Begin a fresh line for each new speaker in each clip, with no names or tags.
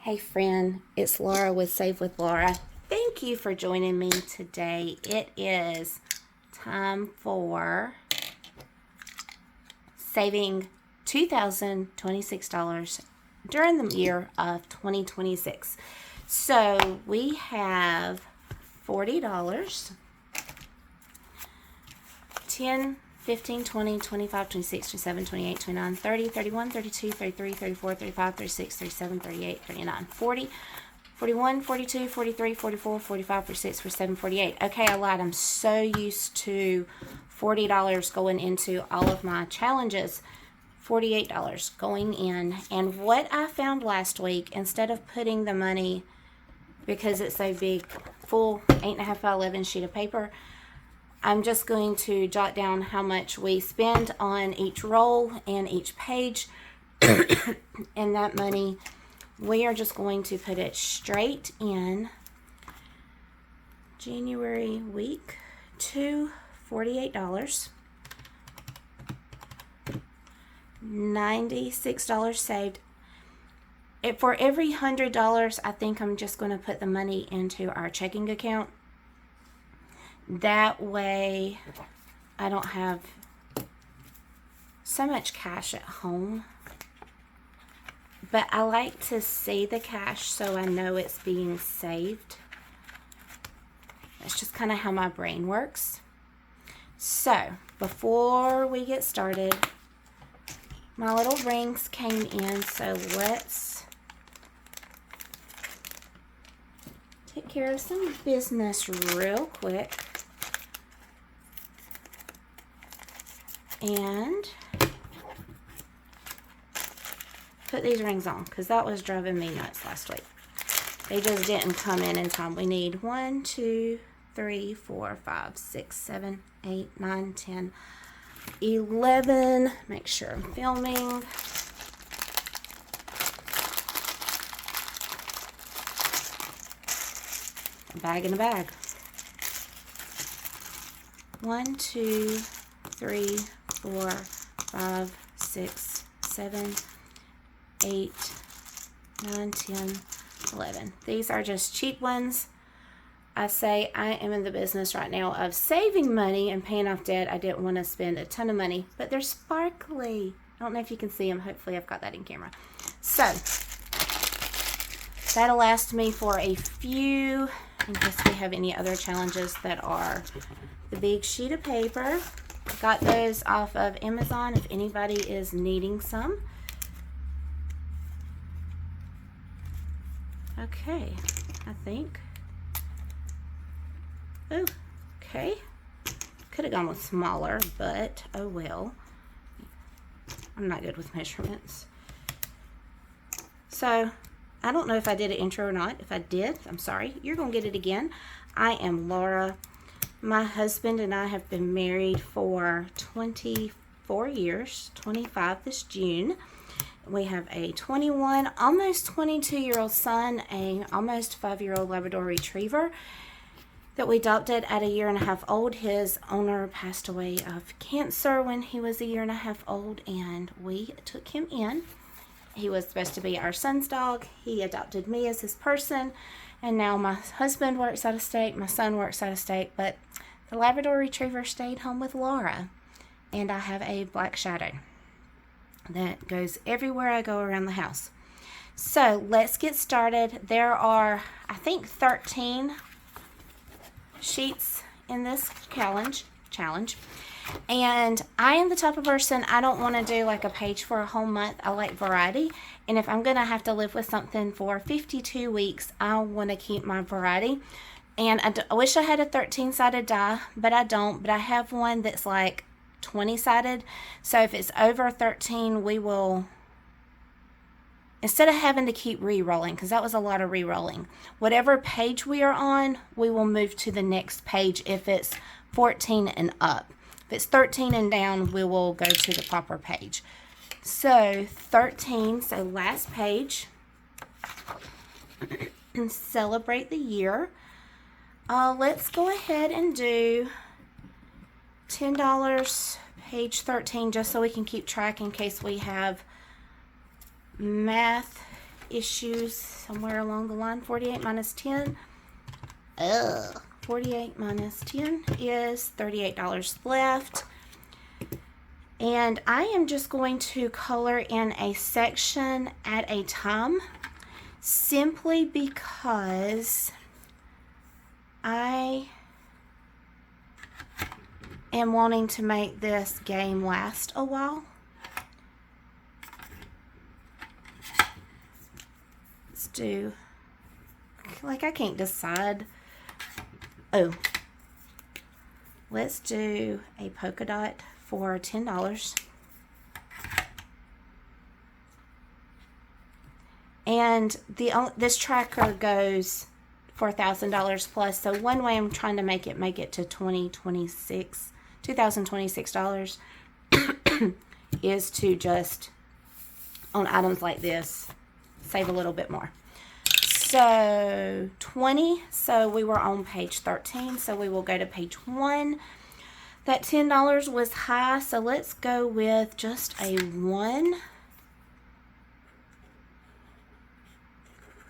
Hey friend, it's Laura with Save with Laura. Thank you for joining me today. It is time for saving $2,026 during the year of 2026. So we have $40, 10, 15, 20, 25, 26, 27, 28, 29, 30, 31, 32, 33, 34, 35, 36, 37, 38, 39, 40, 41, 42, 43, 44, 45, 46, 47, 48. Okay, I lied. I'm so used to $40 going into all of my challenges. $48 going in. And what I found last week, instead of putting the money, because it's a big, full 8.5 by 11 sheet of paper, I'm just going to jot down how much we spend on each roll and each page. And that money, we are just going to put it straight in January week to $48. $96 saved. For every $100, I think I'm just going to put the money into our checking account. That way, I don't have so much cash at home. But I like to see the cash so I know it's being saved. That's just kind of how my brain works. So, before we get started, my little rings came in, so let's take care of some business real quick. And put these rings on, because that was driving me nuts last week. They just didn't come in time. We need 1, 2, 3, 4, 5, 6, 7, 8, 9, 10, 11. Make sure I'm filming. A bag in a bag. 1, 2, 3, 4, 5, 6, 7, 8, 9, 10, 11. These are just cheap ones. I say I am in the business right now of saving money and paying off debt. I didn't want to spend a ton of money, but they're sparkly. I don't know if you can see them. Hopefully I've got that in camera. So that'll last me for a few, in case we have any other challenges that are the big sheet of paper. Got those off of Amazon if anybody is needing some. Okay, I think. Oh, okay. Could have gone with smaller, but oh well. I'm not good with measurements. So, I don't know if I did an intro or not. If I did, I'm sorry. You're going to get it again. I am Laura. My husband and I have been married for 24 years, 25 this June. We have a 21, almost 22-year-old son, a almost 5-year-old Labrador Retriever that we adopted at 1.5 years old. His owner passed away of cancer when he was 1.5 years old, and we took him in. He was supposed to be our son's dog. He adopted me as his person. And now my husband works out of state, my son works out of state, but the Labrador Retriever stayed home with Laura. And I have a black shadow that goes everywhere I go around the house. So let's get started. There are, I think, 13 sheets in this challenge. And I am the type of person, I don't want to do like a page for a whole month. I like variety. And if I'm going to have to live with something for 52 weeks, I want to keep my variety. And I wish I had a 13-sided die, but I don't. But I have one that's like 20-sided. So if it's over 13, we will, instead of having to keep re-rolling, because that was a lot of re-rolling, whatever page we are on, we will move to the next page if it's 14 and up. If it's 13 and down, we will go to the proper page. So 13, so last page. And celebrate the year. Let's go ahead and do $10, page 13, just so we can keep track in case we have math issues somewhere along the line. 48 minus 10. 48 minus 10 is $38 left. And I am just going to color in a section at a time, simply because I am wanting to make this game last a while. Let's do, like, I can't decide. Oh, let's do a polka dot for $10. And this tracker goes for $1,000 plus. So one way I'm trying to make it to $2026 is to just, on items like this, save a little bit more. So 20, so we were on page 13, so we will go to page 1. That $10 was high, so let's go with just a 1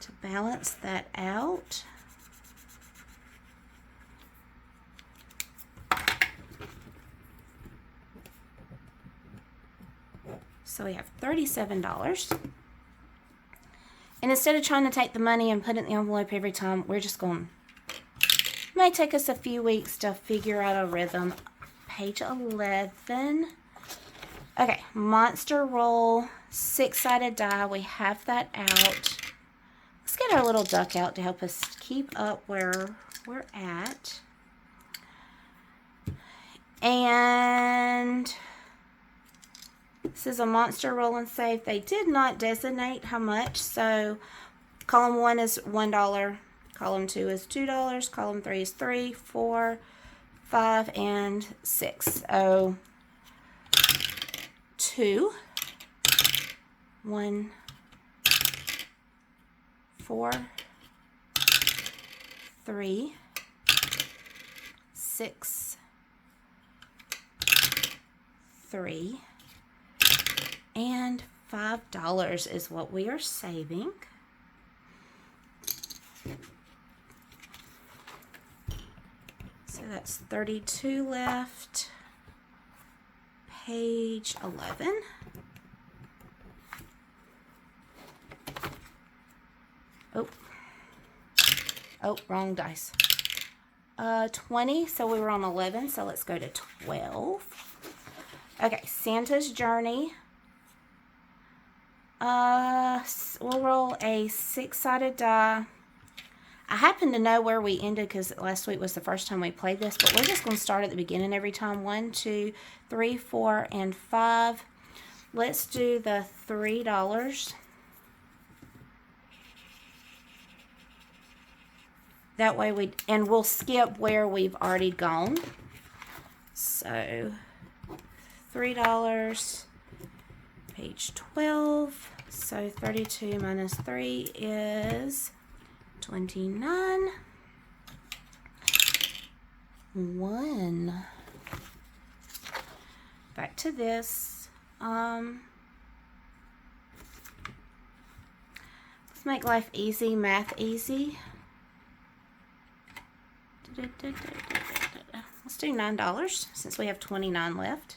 to balance that out. So we have $37. And instead of trying to take the money and put it in the envelope every time, we're just going, it may take us a few weeks to figure out a rhythm. Page 11. Okay, monster roll, 6-sided die. We have that out. Let's get our little duck out to help us keep up where we're at. And this is a monster roll and save. They did not designate how much, so column 1 is $1, column 2 is $2, column 3 is 3, 4, 5, and 6. Oh, 2, 1, 4, 3, 6, 3, and $5 is what we are saving. So that's 32 left. Page 11. Oh, wrong dice. 20, so we were on 11, so let's go to 12. Okay, Santa's Journey. We'll roll a 6-sided die. I happen to know where we ended because last week was the first time we played this, but we're just going to start at the beginning every time. 1, 2, 3, 4, and 5. Let's do the $3. That way we'll skip where we've already gone. So $3, page 12. So 32 minus 3 is 29. 1. Back to this. Let's make life easy, math easy. Let's do $9 since we have 29 left.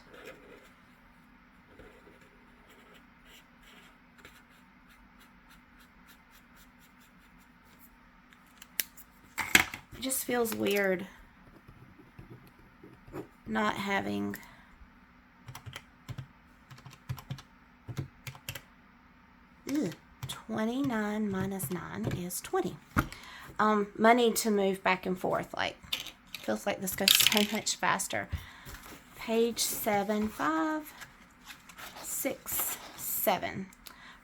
It just feels weird not having Ugh. 29 minus 9 is 20. Money to move back and forth. Like, feels like this goes so much faster. Page 7, 5, 6, 7.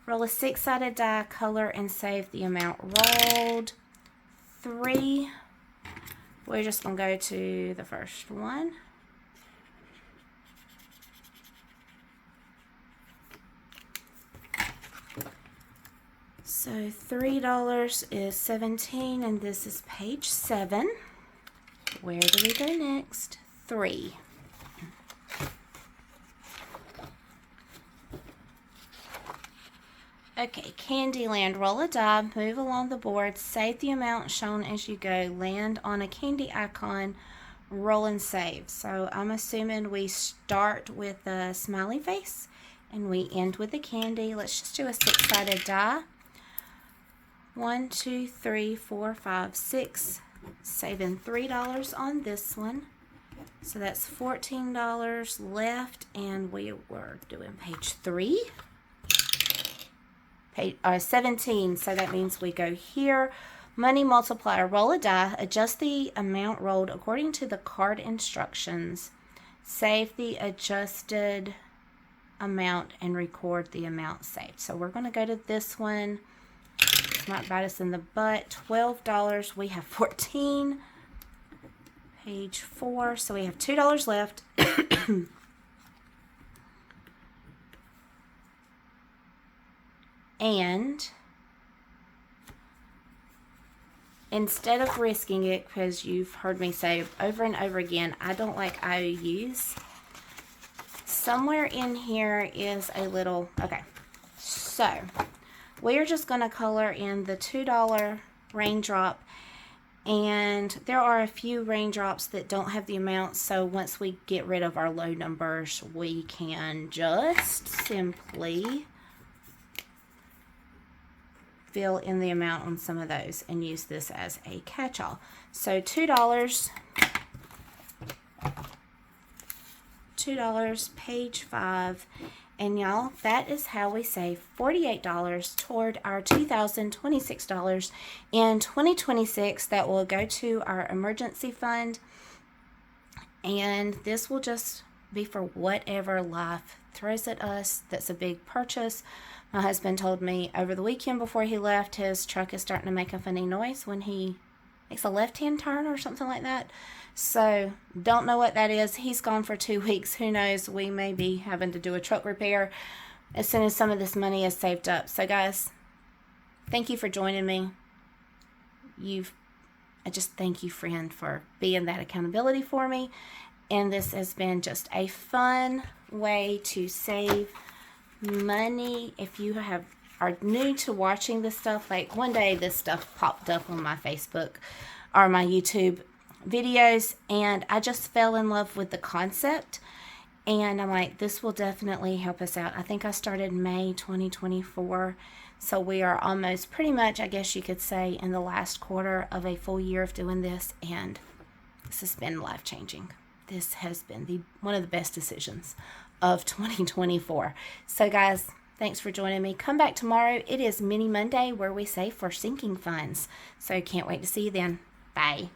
Roll a 6-sided die, color, and save the amount rolled. 3. We're just going to go to the first one. So $3 is 17, and this is page 7. Where do we go next? 3. Okay, Candyland. Roll a die, move along the board, save the amount shown as you go, land on a candy icon, roll and save. So I'm assuming we start with a smiley face and we end with a candy. Let's just do a 6-sided die. 1, 2, 3, 4, 5, 6. Saving $3 on this one. So that's $14 left, and we were doing page 3. Page 17, so that means we go here. Money multiplier, roll a die, adjust the amount rolled according to the card instructions, save the adjusted amount, and record the amount saved. So we're going to go to this one. It's not bite us in the butt. $12. We have 14. Page 4. So we have $2 left. And instead of risking it, because you've heard me say over and over again, I don't like IOUs. Somewhere in here is a little, okay, so we're just going to color in the $2 raindrop, and there are a few raindrops that don't have the amount, so once we get rid of our low numbers, we can just simply fill in the amount on some of those and use this as a catch-all. So $2, page 5, and y'all, that is how we save $48 toward our $2,026 in 2026 that will go to our emergency fund, and this will just be for whatever life throws at us. That's a big purchase. My husband told me over the weekend before he left, his truck is starting to make a funny noise when he makes a left-hand turn or something like that. So, don't know what that is. He's gone for 2 weeks. Who knows? We may be having to do a truck repair as soon as some of this money is saved up. So, guys, thank you for joining me. I just thank you, friend, for being that accountability for me. And this has been just a fun way to save money. If you are new to watching this stuff, like one day this stuff popped up on my Facebook or my YouTube videos, and I just fell in love with the concept, and I'm like, this will definitely help us out. I think I started May 2024, so we are almost pretty much, I guess you could say, in the last quarter of a full year of doing this, and this has been life-changing. This has been one of the best decisions of 2024. So guys, thanks for joining me. Come back tomorrow. It is Mini Monday where we save for sinking funds. So can't wait to see you then. Bye.